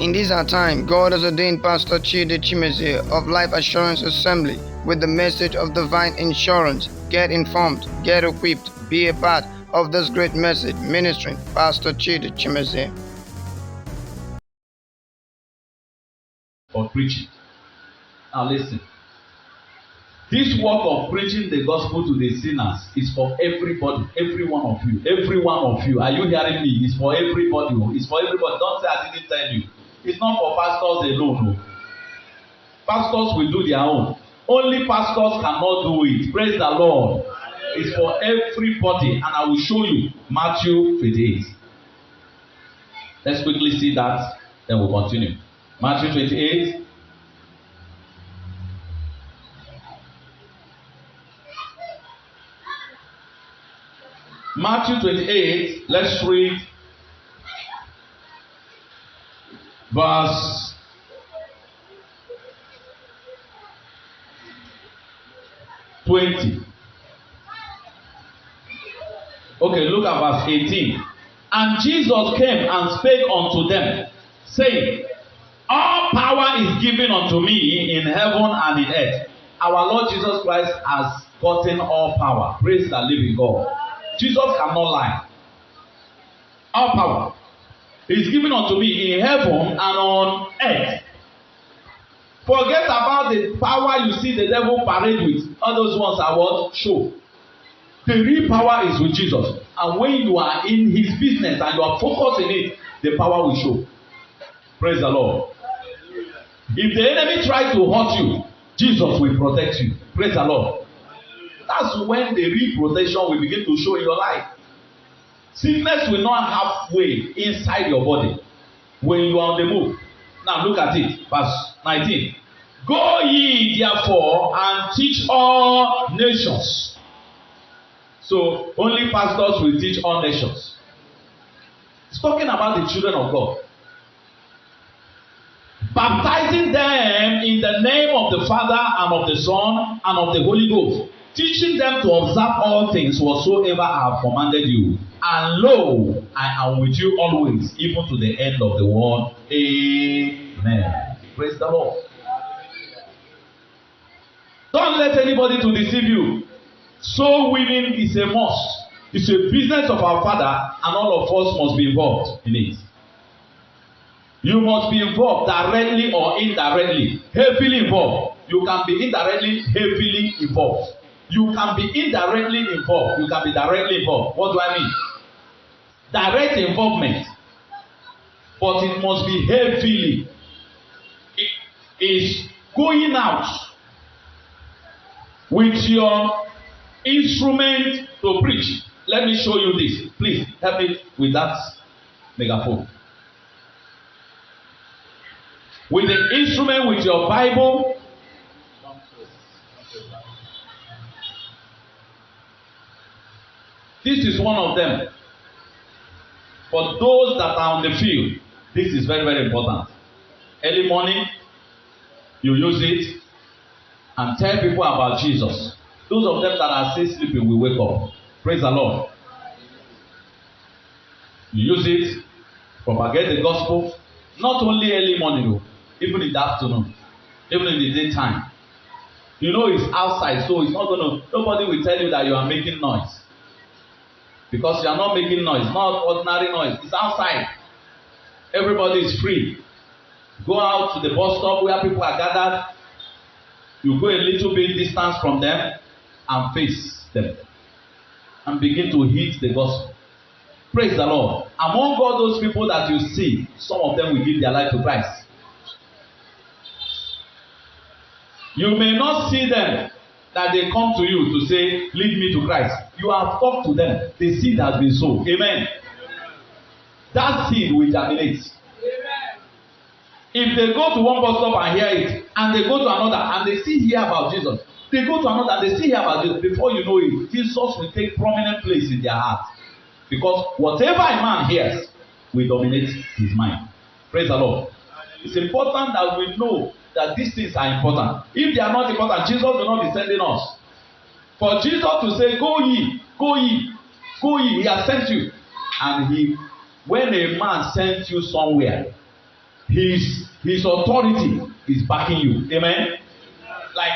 In this our time, God has ordained Pastor Chidi Chimezie of Life Assurance Assembly with the message of divine insurance. Get informed, get equipped, be a part of this great message ministering Pastor Chidi Chimezie. For preaching. Now listen. This work of preaching the gospel to the sinners is for everybody, every one of you, every one of you. Are you hearing me? It's for everybody. It's for everybody. Don't say I didn't tell you. It's not for pastors alone. No. Pastors will do their own. Only pastors cannot do it. Praise the Lord. It's for everybody, and I will show you Matthew 28. Let's quickly see that, then we'll continue. Matthew 28. Matthew 28, let's read verse 20. Okay, look at verse 18. And Jesus came and spake unto them, saying, all power is given unto me in heaven and in earth. Our Lord Jesus Christ has gotten all power. Praise the living God. Jesus cannot lie. All power is given unto me in heaven and on earth. Forget about the power you see the devil parade with. All those ones are what? Show. The real power is with Jesus. And when you are in his business and you are focused in it, the power will show. Praise the Lord. If the enemy tries to hurt you, Jesus will protect you. Praise the Lord. That's when the real protection will begin to show in your life. Sickness will not have way inside your body when you are on the move. Now look at it. Verse 19. Go ye therefore and teach all nations. So only pastors will teach all nations. It's talking about the children of God. Baptizing them in the name of the Father and of the Son and of the Holy Ghost, teaching them to observe all things whatsoever I have commanded you. And lo, I am with you always, even to the end of the world. Amen. Praise the Lord. Don't let anybody to deceive you. Soul winning is a must. It's a business of our Father, and all of us must be involved in it. You must be involved directly or indirectly. Heavily involved. You can be indirectly, heavily involved. You can be indirectly involved. You can be directly involved. What do I mean? Direct involvement. But it must be heavily. It is going out with your instrument to preach. Let me show you this. Please help me with that megaphone. With the instrument, with your Bible. This is one of them. For those that are on the field, this is very, very important. Early morning, you use it and tell people about Jesus. Those of them that are still sleeping will wake up. Praise the Lord. You use it, propagate the gospel, not only early morning, even in the afternoon, even in the daytime. You know it's outside, so it's not gonna. Nobody will tell you that you are making noise. Because you are not making noise, not ordinary noise. It's outside. Everybody is free. Go out to the bus stop where people are gathered. You go a little bit distance from them and face them. And begin to hit the gospel. Praise the Lord. Among all those people that you see, some of them will give their life to Christ. You may not see them that they come to you to say, lead me to Christ. You have talked to them. The seed has been sown. Amen. That seed will germinate. If they go to one bus stop and hear it, and they go to another and they still hear about Jesus, they go to another and they still hear about Jesus, before you know it, Jesus will take prominent place in their heart. Because whatever a man hears will dominate his mind. Praise the Lord. It's important that we know that these things are important. If they are not important, Jesus will not be sending us. For Jesus to say, go ye, go ye, go ye, he has sent you. And when a man sends you somewhere, his authority is backing you. Amen. Like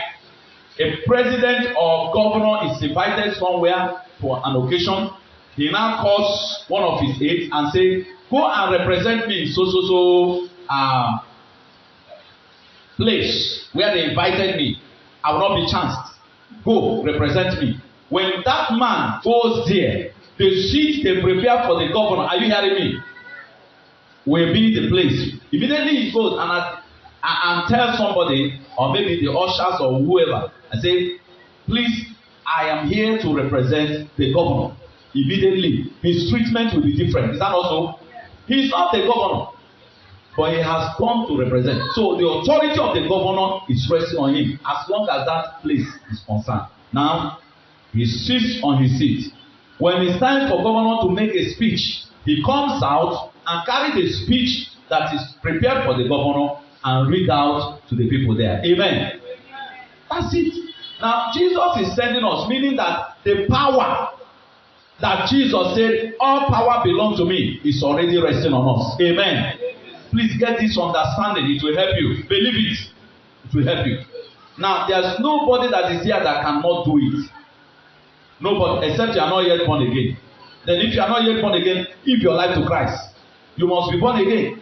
a president or governor is invited somewhere for an occasion, he now calls one of his aides and say, go and represent me in so place where they invited me. I will not be chanced. Go represent me. When that man goes there, the seat they prepare for the governor, are you hearing me, will be the place. Immediately he goes and tells somebody, or maybe the ushers or whoever, and say, please, I am here to represent the governor. Immediately his treatment will be different. Is that also? He is not the governor, but he has come to represent. So the authority of the governor is resting on him as long as that place is concerned. Now he sits on his seat. When it's time for governor to make a speech, he comes out and carry the speech that is prepared for the governor and read out to the people there. Amen. That's it. Now Jesus is sending us, meaning that the power that Jesus said, all power belongs to me, is already resting on us. Amen. Please get this understanding. It will help you. Believe it. It will help you. Now, there's nobody that is here that cannot do it. Nobody, except you are not yet born again. Then if you are not yet born again, give your life to Christ. You must be born again.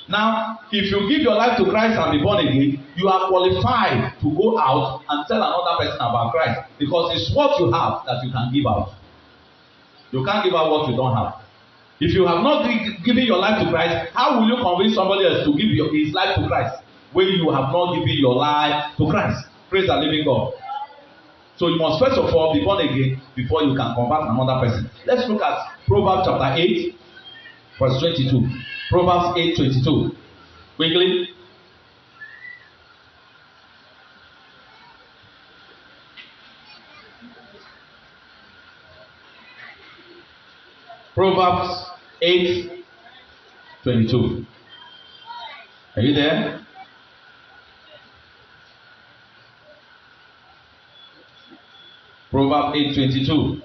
Now, if you give your life to Christ and be born again, you are qualified to go out and tell another person about Christ. Because it's what you have that you can give out. You can't give out what you don't have. If you have not given your life to Christ, how will you convince somebody else to give his life to Christ when you have not given your life to Christ? Praise the living God. So you must first of all be born again before you can convert another person. Let's look at Proverbs chapter 8, verse 22. Proverbs 8:22. Quickly. Proverbs 8:22. Are you there? Proverbs 8:22.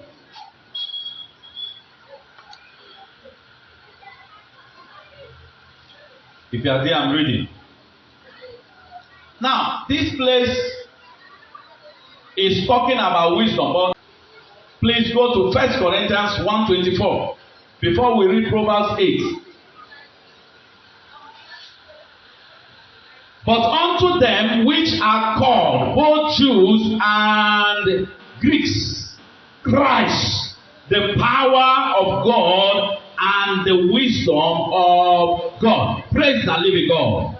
If you are there, I'm reading. Now, this place is talking about wisdom. But please go to 1 Corinthians 1:24 before we read Proverbs 8. But unto them which are called, both Jews and Greeks, Christ, the power of God and the wisdom of God. Praise the living God.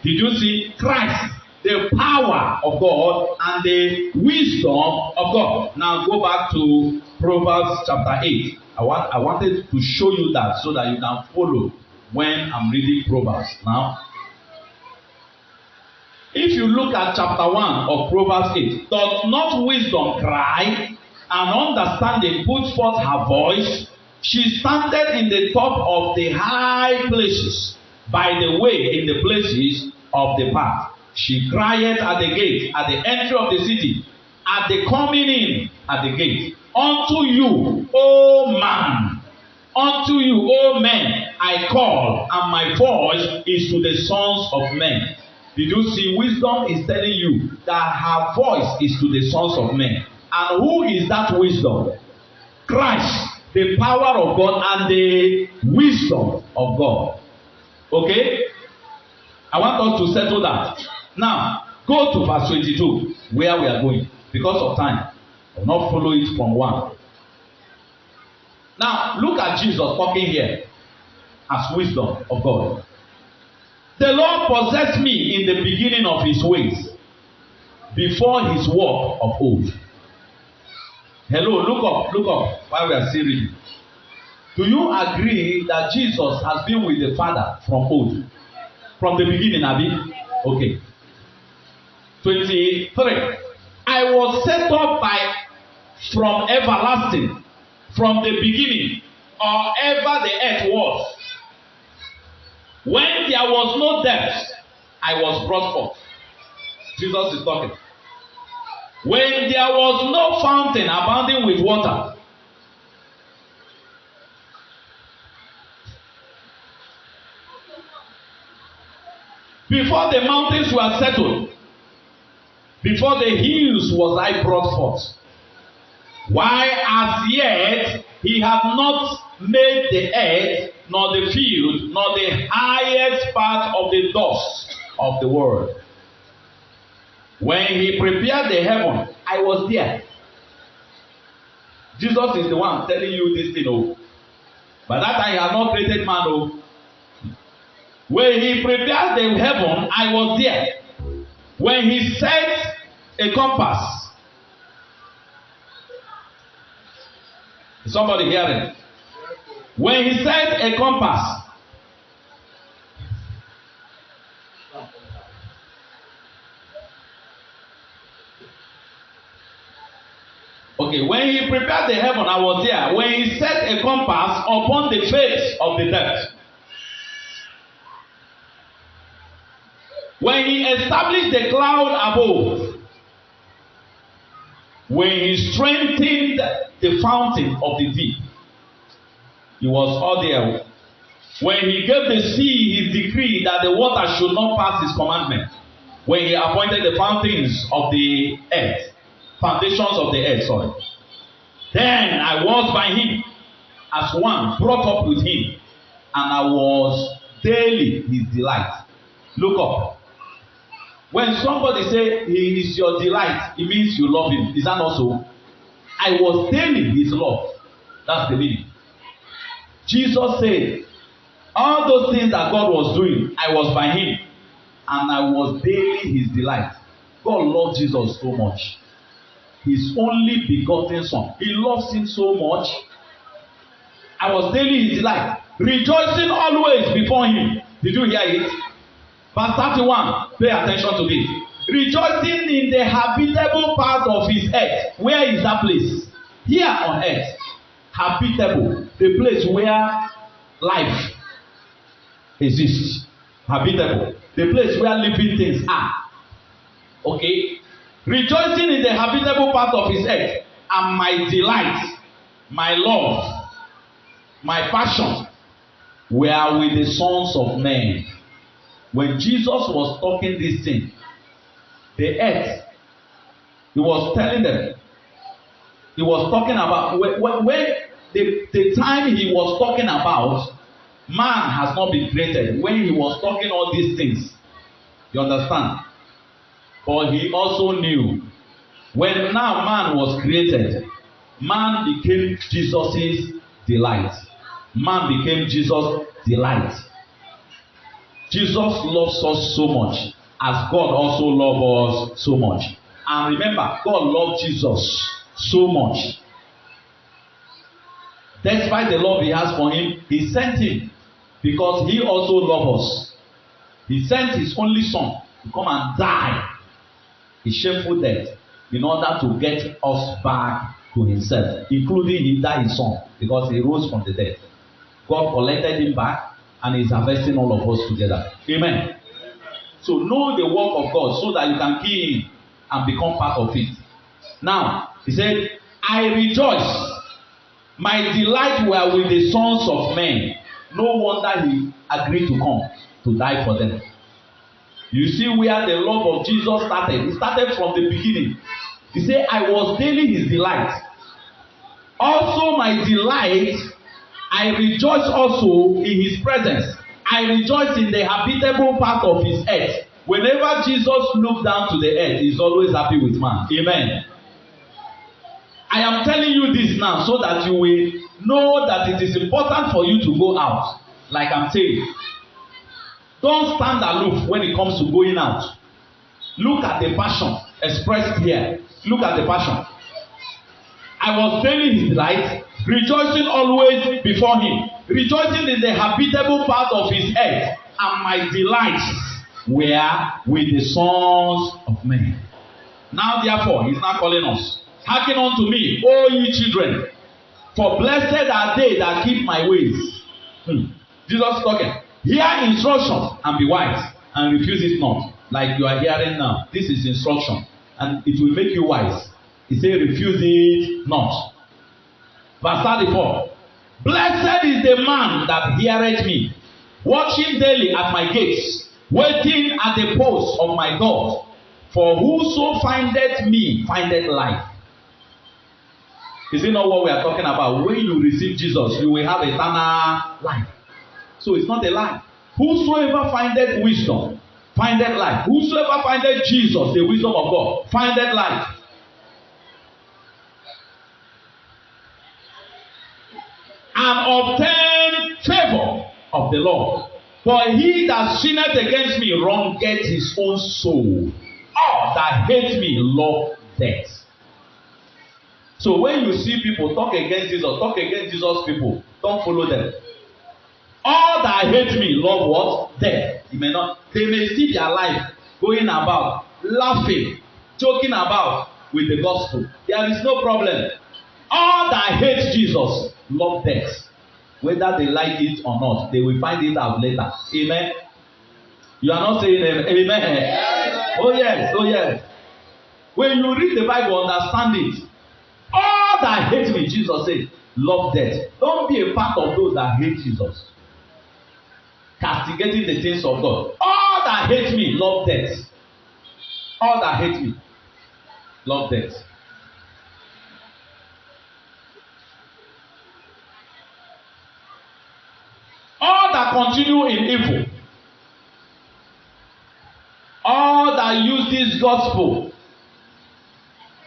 Did you see? Christ, the power of God and the wisdom of God. Now go back to Proverbs chapter 8. I wanted to show you that so that you can follow when I'm reading Proverbs. Now, if you look at chapter 1 of Proverbs 8, does not wisdom cry, and understanding put forth her voice? She standeth in the top of the high places, by the way in the places of the path. She crieth at the gate, at the entry of the city, at the coming in at the gate. Unto you, O man, unto you, O men, I call, and my voice is to the sons of men. Did you see? Wisdom is telling you that her voice is to the sons of men. And who is that wisdom? Christ, the power of God and the wisdom of God. Okay? I want us to settle that. Now, go to verse 22, where we are going. Because of time, I will not follow it from 1. Now, look at Jesus talking here as wisdom of God. The Lord possessed me in the beginning of his ways, before his work of old. Hello, look up while we are still reading. Do you agree that Jesus has been with the Father from old? From the beginning, Abi? Okay. 23. I was set up from everlasting, from the beginning, or ever the earth was. When there was no depth, I was brought forth. Jesus is talking. When there was no fountain abounding with water, before the mountains were settled, before the hills was I brought forth, why as yet he had not made the earth, nor the field, nor the highest part of the dust of the world. When he prepared the heaven, I was there. Jesus is the one telling you this thing, oh. By that time, he has not created man, oh. When he prepared the heaven, I was there. When he set a compass. Is somebody hearing? When he set a compass. Okay, when he prepared the heaven, I was there. When he set a compass upon the face of the depth. When he established the cloud above. When he strengthened the fountain of the deep. He was all there. When he gave the sea his decree that the water should not pass his commandment. When he appointed the fountains of the earth. Foundations of the earth, sorry. Then I was by him as one brought up with him, and I was daily his delight. Look up. When somebody say he is your delight, it means you love him. Is that not so? I was daily his love. That's the meaning. Jesus said, all those things that God was doing, I was by him, and I was daily his delight. God loved Jesus so much. His only begotten son. He loves him so much. I was daily his delight, rejoicing always before him. Did you hear it? Verse 31, pay attention to this. Rejoicing in the habitable part of his earth. Where is that place? Here on earth. Habitable. The place where life exists. Habitable. The place where living things are. Okay? Rejoicing in the habitable part of his earth, and my delight, my love, my passion were with the sons of men. When Jesus was talking this thing, the earth, he was telling them, he was talking about, when the time he was talking about, man has not been created. When he was talking all these things, you understand? But he also knew when now man was created, man became Jesus' delight. Man became Jesus' delight. Jesus loves us so much as God also loves us so much. And remember, God loved Jesus so much. Despite the love he has for him, he sent him because he also loves us. He sent his only son to come and die a shameful death in order to get us back to himself, including his son, because he rose from the dead. God collected him back and is harvesting all of us together. Amen. So know the work of God so that you can key in and become part of it. Now, he said, I rejoice. My delight were with the sons of men. No wonder he agreed to come to die for them. You see where the love of Jesus started. It started from the beginning. He said, I was daily his delight. Also my delight, I rejoice also in his presence. I rejoice in the habitable part of his earth. Whenever Jesus looks down to the earth, he's always happy with man. Amen. I am telling you this now so that you will know that it is important for you to go out. Like I'm saying. Don't stand aloof when it comes to going out. Look at the passion expressed here. Look at the passion. I was daily his delight, rejoicing always before him, rejoicing in the habitable part of his earth, and my delights were with the sons of men. Now therefore, he's not calling us. Hearken unto me, O ye children, for blessed are they that keep my ways. Jesus talking. Hear instruction and be wise, and refuse it not. Like you are hearing now. This is instruction, and it will make you wise. He said, refuse it not. Verse 34. Blessed is the man that heareth me, watching daily at my gates, waiting at the post of my door. For whoso findeth me findeth life. Is it not what we are talking about? When you receive Jesus, you will have eternal life. So it's not a lie. Whosoever findeth wisdom findeth life. Whosoever findeth Jesus, the wisdom of God, findeth life. And obtain favor of the Lord. For he that sinneth against me wrongeth his own soul. All that hate me love death. So when you see people talk against Jesus people, don't follow them. All that hate me love what? Death. They may see their life going about, laughing, joking about with the gospel. There is no problem. All that hate Jesus love death. Whether they like it or not, they will find it out later. Amen. You are not saying amen. Yes. Oh yes, oh yes. When you read the Bible, understand it. All that hate me, Jesus said, love death. Don't be a part of those that hate Jesus. Castigating the things of God. All that hate me, love death. All that hate me, love death. All that continue in evil. All that use this gospel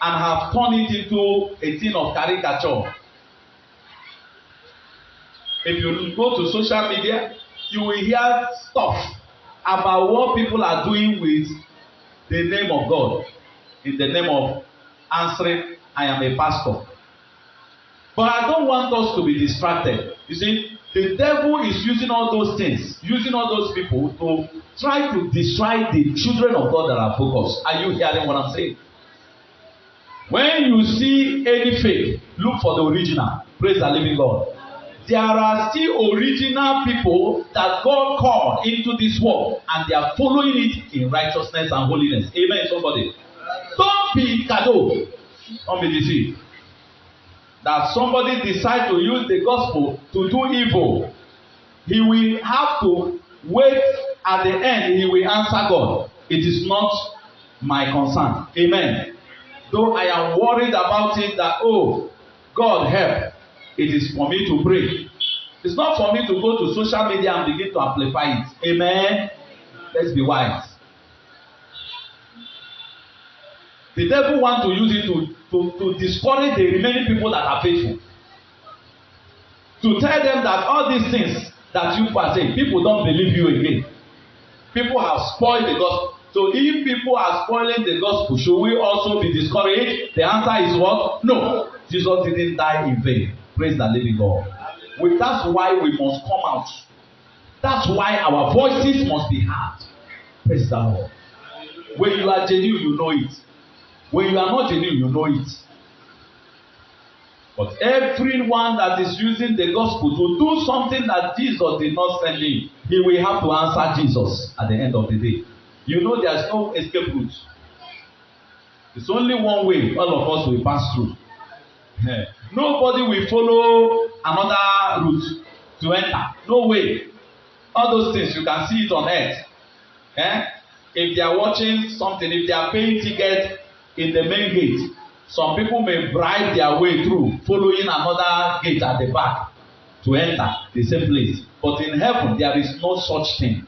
and have turned it into a thing of caricature. If you go to social media, you will hear stuff about what people are doing with the name of God in the name of answering, I am a pastor. But I don't want us to be distracted. You see, the devil is using all those things, using all those people to try to destroy the children of God that are focused. Are you hearing what I'm saying? When you see any fake, look for the original. Praise the living God. There are still original people that God called into this world, and they are following it in righteousness and holiness. Amen, somebody. Don't be cado. Don't be deceived. That somebody decide to use the gospel to do evil, he will have to wait at the end. He will answer God. It is not my concern. Amen. Though I am worried about it, that God help. It is for me to pray. It's not for me to go to social media and begin to amplify it. Amen. Let's be wise. The devil wants to use it to discourage the remaining people that are faithful. To tell them that all these things that you are saying, people don't believe you again. People have spoiled the gospel. So if people are spoiling the gospel, should we also be discouraged? The answer is what? No. Jesus didn't die in vain. Praise the living God. That's why we must come out. That's why our voices must be heard. Praise the Lord. When you are genuine, you know it. When you are not genuine, you know it. But everyone that is using the gospel to do something that Jesus did not send him, he will have to answer Jesus at the end of the day. You know there is no escape route. It's only one way all of us will pass through. Nobody will follow another route to enter. No way. All those things, you can see it on earth. If they are watching something, if they are paying ticket in the main gate, some people may bribe their way through, following another gate at the back to enter the same place. But in heaven, there is no such thing.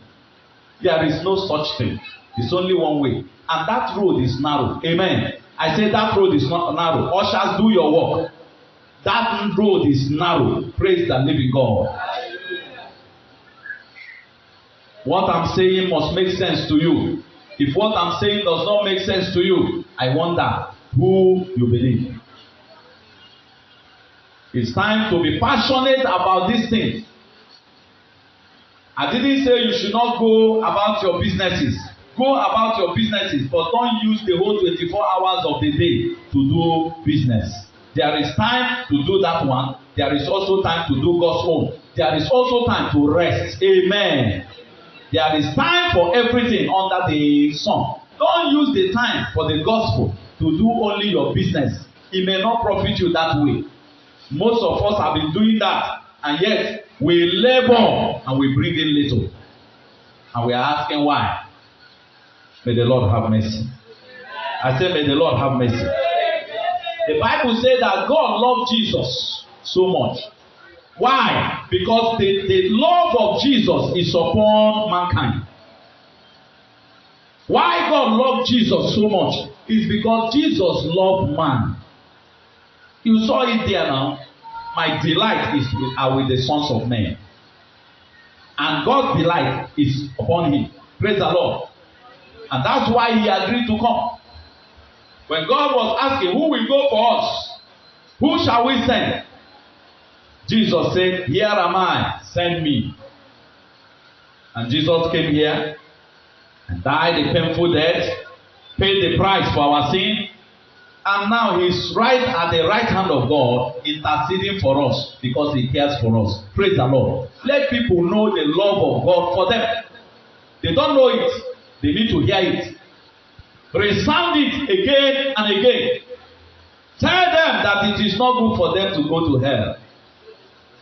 There is no such thing. It's only one way. And that road is narrow. Amen. I say that road is not narrow. Ushers, do your work. That road is narrow. Praise the living God. What I'm saying must make sense to you. If what I'm saying does not make sense to you, I wonder who you believe. It's time to be passionate about these things. I didn't say you should not go about your businesses. Go about your businesses, but don't use the whole 24 hours of the day to do business. There is time to do that one. There is also time to do God's own. There is also time to rest. Amen. There is time for everything under the sun. Don't use the time for the gospel to do only your business. It may not profit you that way. Most of us have been doing that, and yet we labor and we bring in little. And we are asking why. May the Lord have mercy. I say, may the Lord have mercy. The Bible says that God loved Jesus so much. Why? Because the love of Jesus is upon mankind. Why God loved Jesus so much is because Jesus loved man. You saw it there now. My delight are with the sons of men. And God's delight is upon him. Praise the Lord. And that's why he agreed to come. When God was asking, who will go for us? Who shall we send? Jesus said, here am I, send me. And Jesus came here and died a painful death, paid the price for our sin, and now he's right at the right hand of God, interceding for us because he cares for us. Praise the Lord. Let people know the love of God for them. They don't know it. They need to hear it. Resound it again and again. Tell them that it is not good for them to go to hell.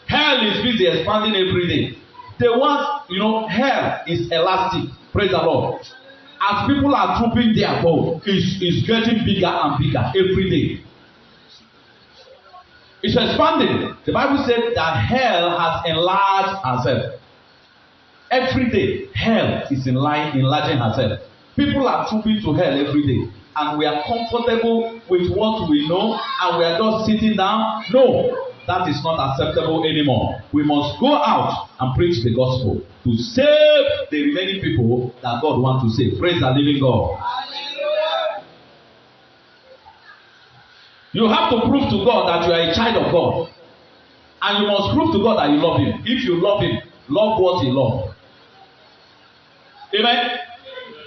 Hell is busy expanding every day. They want, hell is elastic. Praise the Lord. As people are trooping their boat, it's getting bigger and bigger every day. It's expanding. The Bible said that hell has enlarged herself. Every day, hell is enlarging herself. People are trooping to hell every day. And we are comfortable with what we know and we are just sitting down. No, that is not acceptable anymore. We must go out and preach the gospel to save the remaining people that God wants to save. Praise the living God. You have to prove to God that you are a child of God. And you must prove to God that you love him. If you love him, love what he loves. Amen.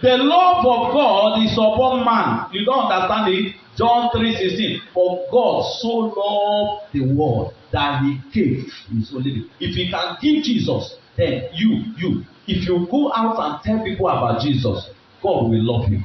The love of God is upon man. You don't understand it? John 3:16. For God so loved the world that he gave his only begotten. If he can give Jesus, then you, if you go out and tell people about Jesus, God will love you.